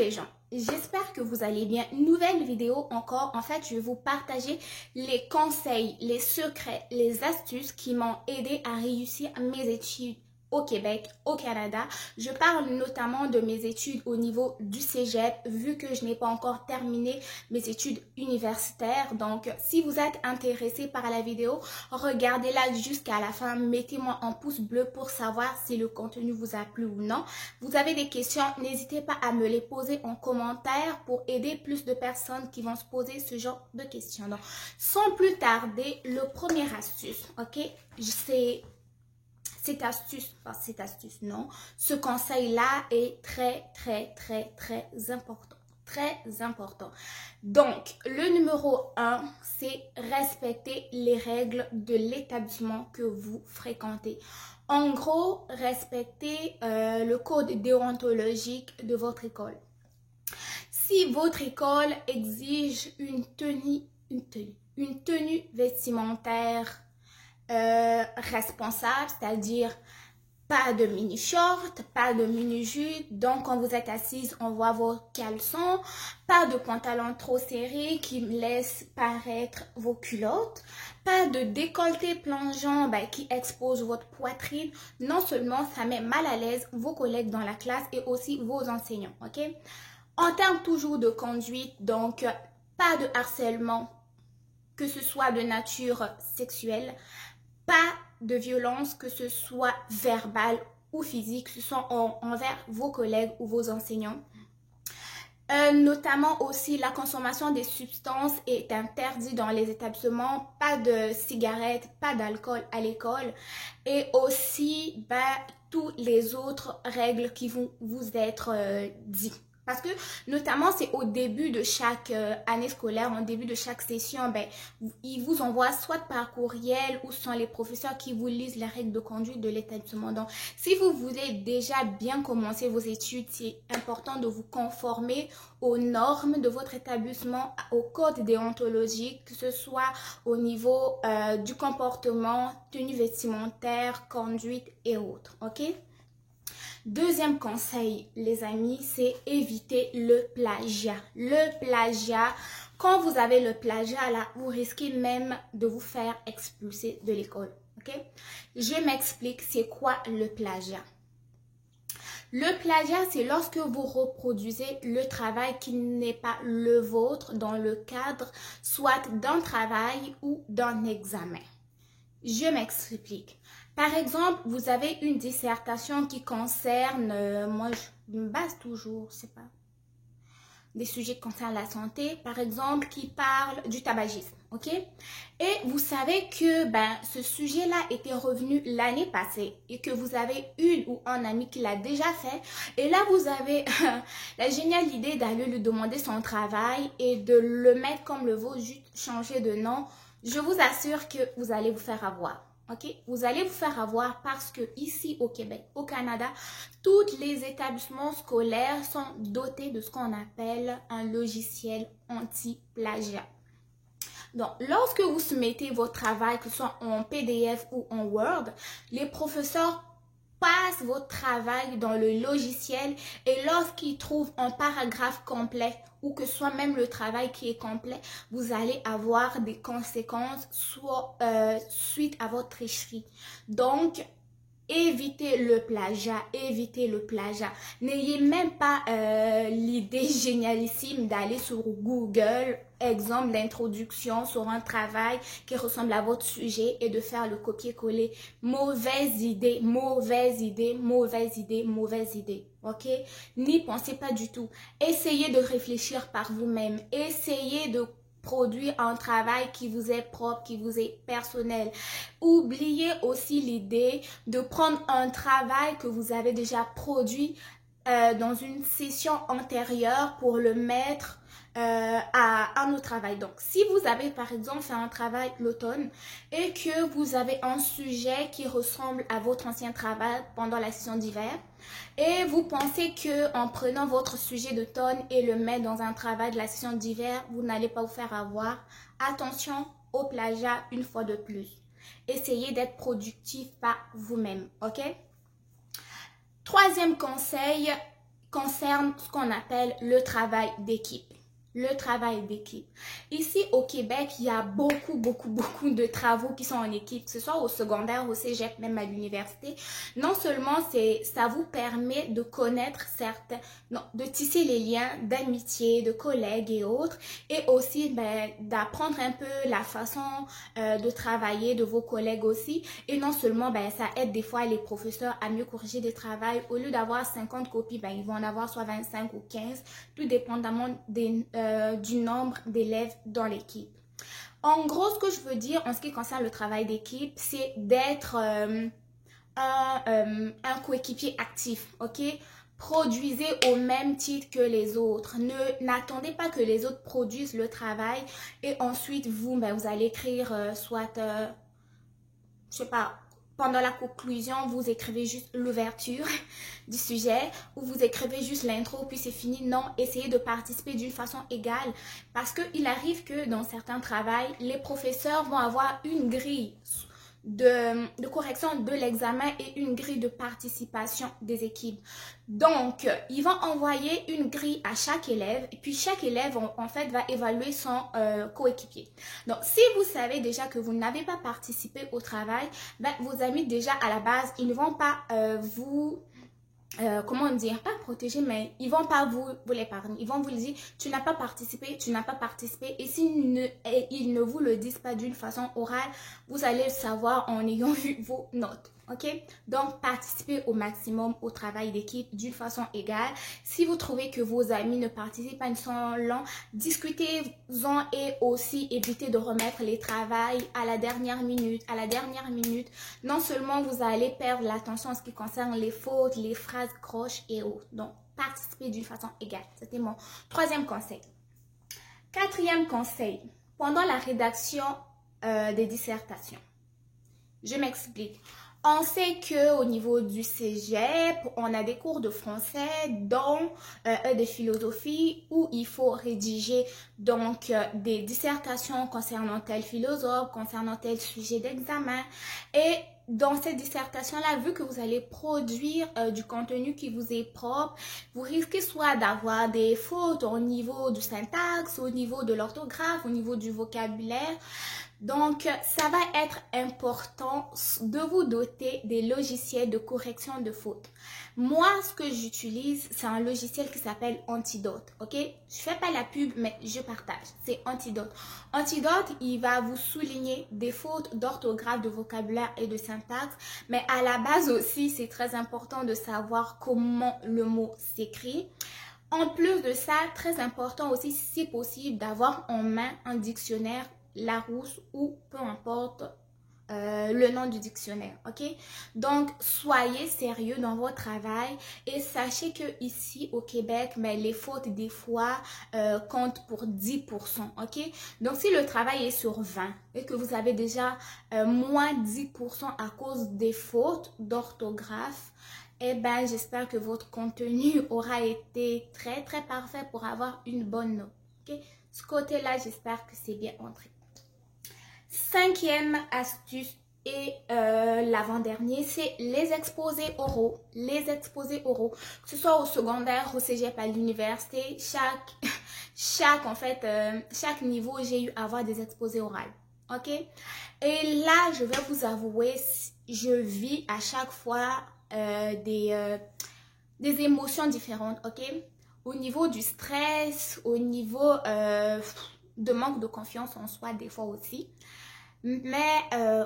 les gens, j'espère que vous allez bien. Nouvelle vidéo encore, en fait je vais vous partager les conseils, les secrets, les astuces qui m'ont aidé à réussir mes études au Québec, au Canada. Je parle notamment de mes études au niveau du cégep, vu que je n'ai pas encore terminé mes études universitaires. Donc, si vous êtes intéressé par la vidéo, regardez-la jusqu'à la fin. Mettez-moi un pouce bleu pour savoir si le contenu vous a plu ou non. Vous avez des questions, n'hésitez pas à me les poser en commentaire pour aider plus de personnes qui vont se poser ce genre de questions. Donc, sans plus tarder, le premier astuce, ok? Ce conseil-là est très important. Très important. Donc, le numéro 1, c'est respecter les règles de l'établissement que vous fréquentez. En gros, respectez le code déontologique de votre école. Si votre école exige une tenue vestimentaire responsable, c'est-à-dire pas de mini-short, pas de mini-jupe, donc quand vous êtes assise, on voit vos caleçons, pas de pantalon trop serré qui laisse paraître vos culottes, pas de décolleté plongeant qui expose votre poitrine. Non seulement ça met mal à l'aise vos collègues dans la classe et aussi vos enseignants, ok? En termes toujours de conduite, donc pas de harcèlement, que ce soit de nature sexuelle, pas de violence, que ce soit verbale ou physique, que ce soit envers vos collègues ou vos enseignants. Notamment aussi, la consommation des substances est interdite dans les établissements. Pas de cigarettes, pas d'alcool à l'école. Et aussi, toutes les autres règles qui vont vous être dites. Parce que, notamment, c'est au début de chaque année scolaire, au début de chaque session, ils vous envoient soit par courriel ou ce sont les professeurs qui vous lisent les règles de conduite de l'établissement. Donc, si vous voulez déjà bien commencer vos études, c'est important de vous conformer aux normes de votre établissement, au code déontologique, que ce soit au niveau du comportement, tenue vestimentaire, conduite et autres, ok? Deuxième conseil, les amis, c'est éviter le plagiat. Le plagiat, quand vous avez le plagiat là, vous risquez même de vous faire expulser de l'école. Ok? Je m'explique, c'est quoi le plagiat? Le plagiat, c'est lorsque vous reproduisez le travail qui n'est pas le vôtre dans le cadre soit d'un travail ou d'un examen. Je m'explique. Par exemple, vous avez une dissertation qui concerne, moi je me base toujours, c'est pas, des sujets qui concernent la santé, par exemple, qui parle du tabagisme, ok? Et vous savez que ce sujet-là était revenu l'année passée et que vous avez une ou un ami qui l'a déjà fait. Et là, vous avez la géniale idée d'aller lui demander son travail et de le mettre comme le vôtre, juste changer de nom. Je vous assure que vous allez vous faire avoir. Ok, vous allez vous faire avoir parce que ici au Québec, au Canada, tous les établissements scolaires sont dotés de ce qu'on appelle un logiciel anti-plagiat. Donc, lorsque vous soumettez votre travail, que ce soit en PDF ou en Word, les professeurs passent votre travail dans le logiciel et lorsqu'ils trouvent un paragraphe complet ou que soit même le travail qui est complet, vous allez avoir des conséquences suite à votre tricherie. Donc, évitez le plagiat, évitez le plagiat. N'ayez même pas l'idée génialissime d'aller sur Google, exemple d'introduction sur un travail qui ressemble à votre sujet et de faire le copier-coller. Mauvaise idée, mauvaise idée, mauvaise idée, mauvaise idée. Ok? N'y pensez pas du tout. Essayez de réfléchir par vous-même. Essayez de produire un travail qui vous est propre, qui vous est personnel. Oubliez aussi l'idée de prendre un travail que vous avez déjà produit dans une session antérieure pour le mettre à un autre travail. Donc, si vous avez par exemple fait un travail l'automne et que vous avez un sujet qui ressemble à votre ancien travail pendant la session d'hiver et vous pensez que en prenant votre sujet d'automne et le mettre dans un travail de la session d'hiver, vous n'allez pas vous faire avoir, attention au plagiat une fois de plus. Essayez d'être productif par vous-même, ok? Troisième conseil concerne ce qu'on appelle le travail d'équipe. Le travail d'équipe. Ici au Québec, il y a beaucoup de travaux qui sont en équipe, que ce soit au secondaire, au cégep, même à l'université. Non seulement ça vous permet de connaître de tisser les liens d'amitié, de collègues et autres, et aussi d'apprendre un peu la façon de travailler de vos collègues aussi. Et non seulement ça aide des fois les professeurs à mieux corriger des travaux. Au lieu d'avoir 50 copies, ils vont en avoir soit 25 ou 15, tout dépendamment du nombre d'élèves dans l'équipe. En gros, ce que je veux dire en ce qui concerne le travail d'équipe, c'est d'être un coéquipier actif, ok? Produisez au même titre que les autres. N'attendez pas que les autres produisent le travail et ensuite vous allez écrire soit, je sais pas, pendant la conclusion, vous écrivez juste l'ouverture du sujet ou vous écrivez juste l'intro puis c'est fini. Non, essayez de participer d'une façon égale parce qu'il arrive que dans certains travails, les professeurs vont avoir une grille de correction de l'examen et une grille de participation des équipes. Donc, ils vont envoyer une grille à chaque élève et puis chaque élève, en fait, va évaluer son coéquipier. Donc, si vous savez déjà que vous n'avez pas participé au travail, vos amis déjà à la base, ils ne vont pas comment dire, pas protéger, mais ils vont pas vous l'épargner. Ils vont vous dire, tu n'as pas participé, tu n'as pas participé. Et ils ne vous le disent pas d'une façon orale, vous allez le savoir en ayant vu vos notes. Ok? Donc, participez au maximum au travail d'équipe d'une façon égale. Si vous trouvez que vos amis ne participent pas, ils sont lents, discutez-en et aussi évitez de remettre les travails à la dernière minute. À la dernière minute, non seulement vous allez perdre l'attention en ce qui concerne les fautes, les phrases croches et autres. Donc, participez d'une façon égale. C'était mon troisième conseil. Quatrième conseil, pendant la rédaction des dissertations. Je m'explique. On sait qu'au niveau du cégep, on a des cours de français, dont de philosophie, où il faut rédiger donc des dissertations concernant tel philosophe, concernant tel sujet d'examen. Et dans cette dissertation-là, vu que vous allez produire du contenu qui vous est propre, vous risquez soit d'avoir des fautes au niveau du syntaxe, au niveau de l'orthographe, au niveau du vocabulaire. Donc, ça va être important de vous doter des logiciels de correction de fautes. Moi, ce que j'utilise, c'est un logiciel qui s'appelle Antidote, ok? Je fais pas la pub, mais je partage. C'est Antidote. Antidote, il va vous souligner des fautes d'orthographe, de vocabulaire et de syntaxe. Mais à la base aussi, c'est très important de savoir comment le mot s'écrit. En plus de ça, très important aussi, si c'est possible, d'avoir en main un dictionnaire Larousse ou peu importe le nom du dictionnaire, ok? Donc, soyez sérieux dans votre travail et sachez que ici au Québec, les fautes des fois comptent pour 10%, ok? Donc, si le travail est sur 20 et que vous avez déjà moins 10% à cause des fautes d'orthographe, j'espère que votre contenu aura été très parfait pour avoir une bonne note, ok? Ce côté-là, j'espère que c'est bien entré. Cinquième astuce et l'avant-dernier, c'est les exposés oraux. Les exposés oraux, que ce soit au secondaire, au cégep, à l'université, chaque niveau, j'ai eu à avoir des exposés oraux. Ok? Et là, je vais vous avouer, je vis à chaque fois des émotions différentes. Ok? Au niveau du stress, au niveau de manque de confiance en soi, des fois aussi. Mais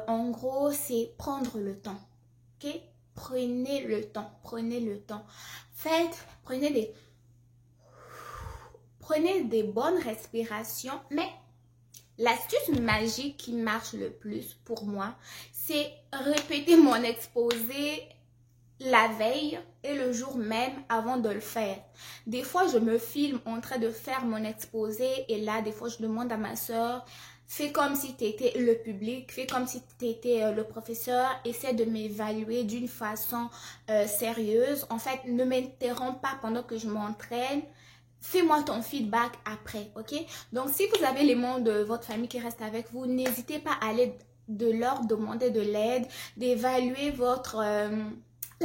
en gros, c'est prendre le temps. Ok? Prenez le temps. Prenez le temps. Prenez des bonnes respirations. Mais l'astuce magique qui marche le plus pour moi, c'est répéter mon exposé la veille et le jour même avant de le faire. Des fois, je me filme en train de faire mon exposé et là, des fois, je demande à ma soeur, fais comme si tu étais le public, fais comme si tu étais le professeur, essaie de m'évaluer d'une façon sérieuse. En fait, ne m'interromps pas pendant que je m'entraîne. Fais-moi ton feedback après, ok? Donc, si vous avez les membres de votre famille qui restent avec vous, n'hésitez pas à aller de leur demander de l'aide, d'évaluer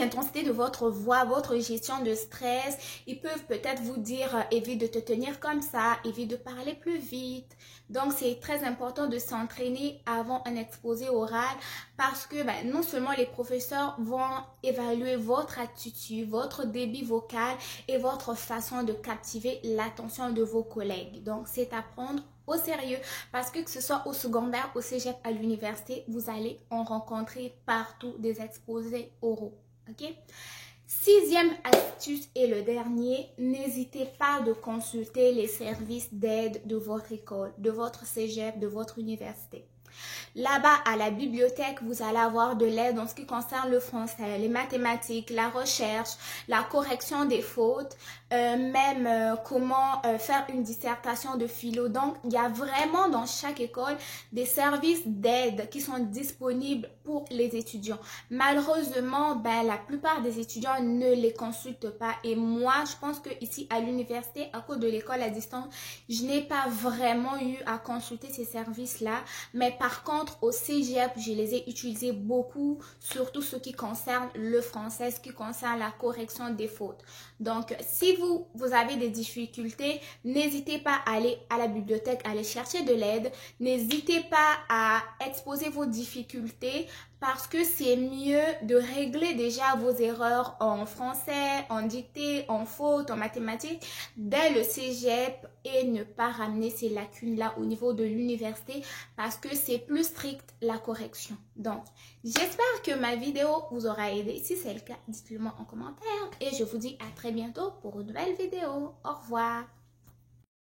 l'intensité de votre voix, votre gestion de stress. Ils peuvent peut-être vous dire évite de te tenir comme ça, évite de parler plus vite. Donc c'est très important de s'entraîner avant un exposé oral parce que non seulement les professeurs vont évaluer votre attitude, votre débit vocal et votre façon de captiver l'attention de vos collègues. Donc c'est à prendre au sérieux parce que ce soit au secondaire, au cégep, à l'université, vous allez en rencontrer partout des exposés oraux. Ok? Sixième astuce et le dernier, n'hésitez pas de consulter les services d'aide de votre école, de votre cégep, de votre université. Là-bas, à la bibliothèque, vous allez avoir de l'aide en ce qui concerne le français, les mathématiques, la recherche, la correction des fautes, même comment faire une dissertation de philo. Donc, il y a vraiment dans chaque école des services d'aide qui sont disponibles pour les étudiants. Malheureusement, la plupart des étudiants ne les consultent pas. Et moi, je pense que ici à l'université, à cause de l'école à distance, je n'ai pas vraiment eu à consulter ces services-là. Mais par contre, au cégep, je les ai utilisés beaucoup, surtout ce qui concerne le français, ce qui concerne la correction des fautes. Donc, si vous avez des difficultés, n'hésitez pas à aller à la bibliothèque, à aller chercher de l'aide. N'hésitez pas à exposer vos difficultés parce que c'est mieux de régler déjà vos erreurs en français, en dictée, en faute, en mathématiques dès le cégep et ne pas ramener ces lacunes-là au niveau de l'université parce que c'est plus strict la correction. Donc, j'espère que ma vidéo vous aura aidé. Si c'est le cas, dites-le moi en commentaire et je vous dis à très bientôt pour une nouvelle vidéo. Au revoir.